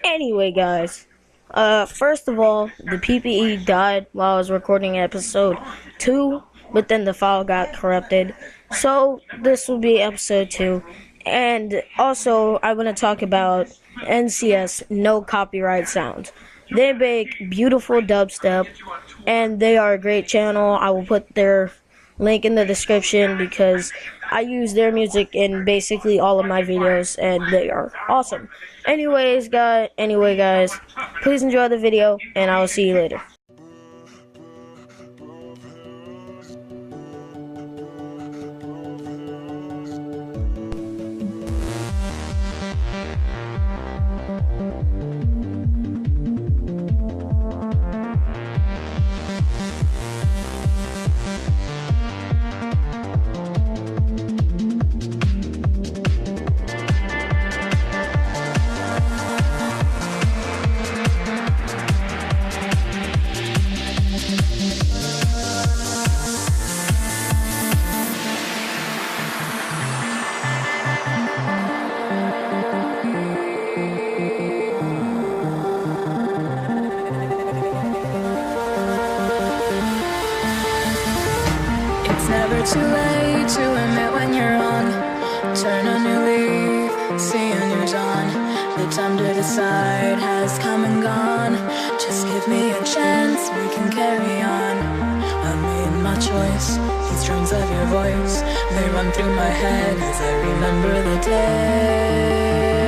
Anyway, guys, first of all, the PPE died while I was recording episode 2, but then the file got corrupted. So, this will be episode 2. And also, I want to talk about NCS, No Copyright Sounds. They make beautiful dubstep, and they are a great channel. I will put their link in the description because I use their music in basically all of my videos and they are awesome. Anyway, guys, please enjoy the video and I will see you later. It's never too late to admit when you're wrong. Turn a new leaf, see a new dawn. The time to decide has come and gone. Just give me a chance, we can carry on. I made my choice, these drums of your voice, they run through my head as I remember the day.